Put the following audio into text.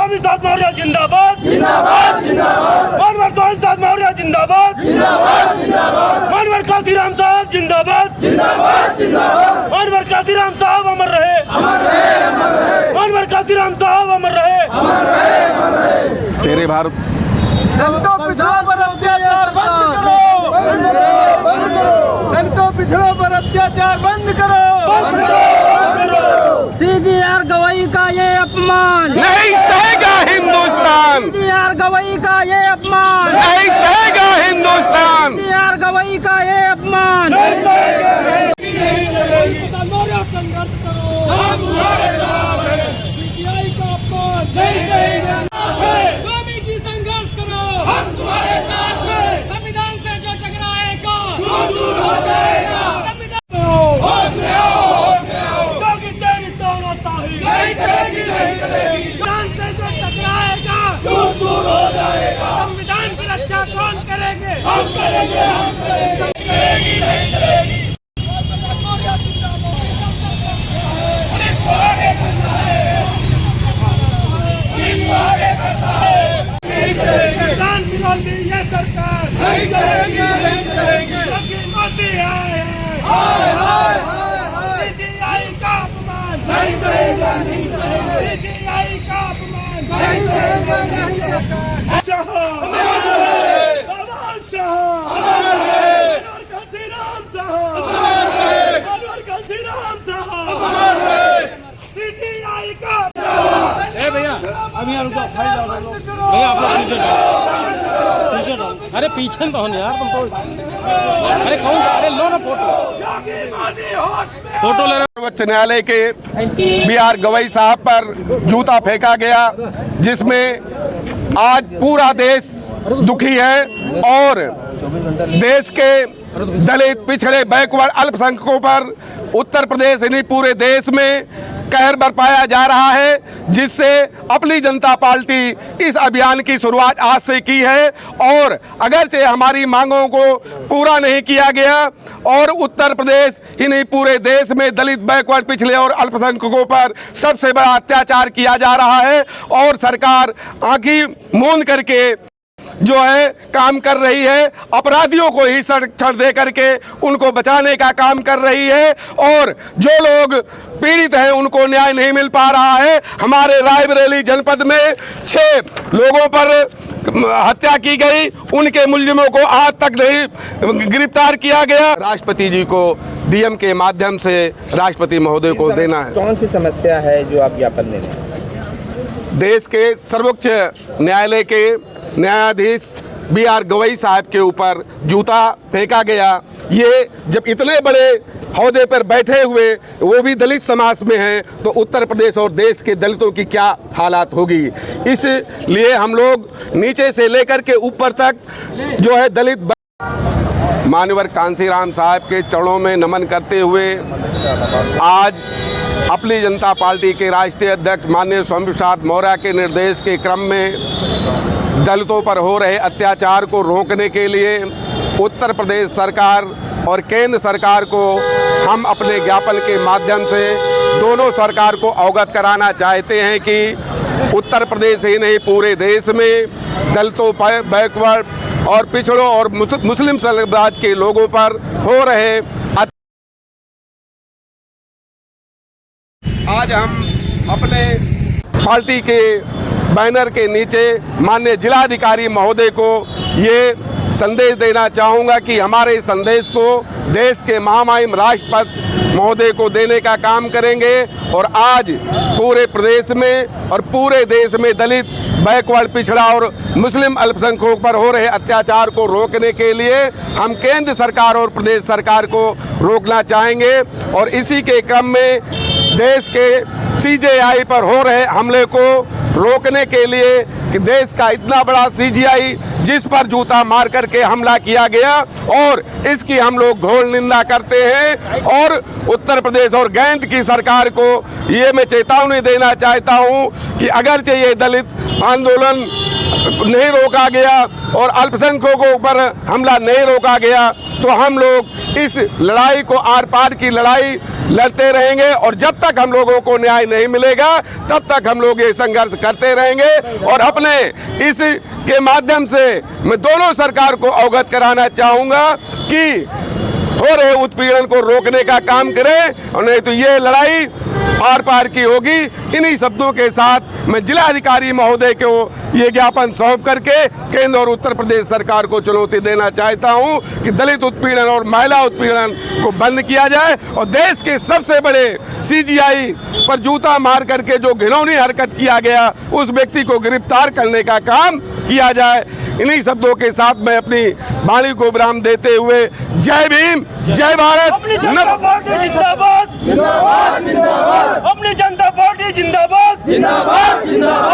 स्वामी साथ मौर्य जिंदाबाद जिंदाबाद जिंदाबाद मानवर स्वामी साथ मौर्य जिंदाबाद जिंदाबाद जिंदाबाद मानवर काशीराम साहब जिंदाबाद जिंदाबाद जिंदाबाद मानवर काशीराम साहब अमर रहे मानवर काशीराम साहब अमर रहे शेरे भारत। दलितों पिछड़ों पर अत्याचार बंद करो दलितों पिछड़ों पर अत्याचार बंद करो सीजीआर गवाही का ये अपमान नहीं सहेगा हिंदुस्तान, सीजीआर गवाही का ये अपमान नहीं सहेगा हिंदुस्तान, सीजीआर गवाही का ये अपमान संघर्ष करो हम तुम्हारे साथ हैं सीजीआई का अपमान नहीं करेंगे स्वामी जी संघर्ष करो हम तुम्हारे साथ हैं संविधान से जो टकराएगा दूर हो जाएगा होश में आओ क्योंकि तेरी तानाशाही नहीं चलेगी संविधान से जो टकराएगा दूर हो जाएगा संविधान की रक्षा कौन करेंगे हम करेंगे चलेगी नहीं चलेगी संविधान विरोधी ये सरकार नहीं चलेगी नहीं चलेगी क्योंकि मोदी आए सीजीआई का अपमान नहीं चलेगा नहीं चलेगा सीजीआई का अपमान नहीं चलेगा नहीं चलेगा शाह बाबा शाह मानवर काशीराम साहब मानवर काशीराम साहब सीजीआई का भैया अभी यहाँ रुको, खाई जाओ भैया, आप लोग पीछे जाओ, पीछे जाओ। अरे पीछे में कौन यार, तुम तो अरे कौन सा, अरे लो ना फोटो ले रहे। सर्वोच्च न्यायालय के बीआर गवई साहब पर जूता फेंका गया, जिसमें आज पूरा देश दुखी है और देश के दलित पिछड़े बैकवर्ड अल्पसंख्यकों पर उत्तर प्रदेश यानी पूरे देश में कहर बरपाया जा रहा है, जिससे अपनी जनता पार्टी इस अभियान की शुरुआत आज से की है। और अगरचे हमारी मांगों को पूरा नहीं किया गया और उत्तर प्रदेश ही नहीं पूरे देश में दलित बैकवर्ड पिछले और अल्पसंख्यकों पर सबसे बड़ा अत्याचार किया जा रहा है और सरकार आंखें मूंद करके जो है काम कर रही है, अपराधियों को ही संरक्षण दे करके उनको बचाने का काम कर रही है और जो लोग पीड़ित हैं उनको न्याय नहीं मिल पा रहा है। हमारे रायबरेली जनपद में 6 लोगों पर हत्या की गई, उनके मुलजिमों को आज तक नहीं गिरफ्तार किया गया। राष्ट्रपति जी को डीएम के माध्यम से राष्ट्रपति महोदय को देना है। कौन सी समस्या है जो आप ज्ञापन दे रहे हैं? देश के सर्वोच्च न्यायालय के न्यायाधीश बीआर गवई साहब के ऊपर जूता फेंका गया। ये जब इतने बड़े ओहदे पर बैठे हुए वो भी दलित समाज में हैं, तो उत्तर प्रदेश और देश के दलितों की क्या हालात होगी। इसलिए हम लोग नीचे से लेकर के ऊपर तक जो है दलित मानवर कांशीराम साहब के चरणों में नमन करते हुए आज अपनी जनता पार्टी के राष्ट्रीय अध्यक्ष माननीय स्वामी प्रसाद मौर्य के निर्देश के क्रम में दलितों पर हो रहे अत्याचार को रोकने के लिए उत्तर प्रदेश सरकार और केंद्र सरकार को हम अपने ज्ञापन के माध्यम से दोनों सरकार को अवगत कराना चाहते हैं कि उत्तर प्रदेश ही नहीं पूरे देश में दलितों पर बैकवर्ड और पिछड़ों और मुस्लिम समाज के लोगों पर हो रहे आज हम अपने पार्टी के बैनर के नीचे माननीय जिलाधिकारी महोदय को ये संदेश देना चाहूँगा कि हमारे संदेश को देश के महामहिम राष्ट्रपति महोदय को देने का काम करेंगे और आज पूरे प्रदेश में और पूरे देश में दलित बैकवर्ड पिछड़ा और मुस्लिम अल्पसंख्यकों पर हो रहे अत्याचार को रोकने के लिए हम केंद्र सरकार और प्रदेश सरकार को रोकना चाहेंगे और इसी के क्रम में देश के सीजेआई पर हो रहे हमले को रोकने के लिए कि देश का इतना बड़ा सीजीआई जिस पर जूता मार करके हमला किया गया और इसकी हम लोग घोर निंदा करते हैं और उत्तर प्रदेश और केंद्र की सरकार को ये मैं चेतावनी देना चाहता हूं कि अगर ये दलित आंदोलन नहीं रोका गया और अल्पसंख्यकों पर हमला नहीं रोका गया तो हम लोग इस लड़ाई को आर पार की लड़ाई लड़ते रहेंगे और जब तक हम लोगों को न्याय नहीं मिलेगा तब तक हम लोग ये संघर्ष करते रहेंगे। और अपने इस के माध्यम से मैं दोनों सरकार को अवगत कराना चाहूँगा कि हो रहे उत्पीड़न को रोकने का काम करें और नहीं तो ये लड़ाई आर पार की होगी। इन्हीं शब्दों के साथ मैं जिलाधिकारी महोदय को ये ज्ञापन सौंप करके केंद्र और उत्तर प्रदेश सरकार को चुनौती देना चाहता हूं कि दलित उत्पीड़न और महिला उत्पीड़न को बंद किया जाए और देश के सबसे बड़े सीजीआई पर जूता मार करके जो घिनौनी हरकत किया गया उस व्यक्ति को गिरफ्तार करने का काम किया जाए। इन्हीं शब्दों के साथ मैं अपनी वाणी को विराम देते हुए जय भीम जय भारत। अपनी जनता पार्टी जिंदाबाद, जिंदाबाद, जिंदाबाद। अपनी जनता पार्टी जिंदाबाद, जिंदाबाद, जिंदाबाद।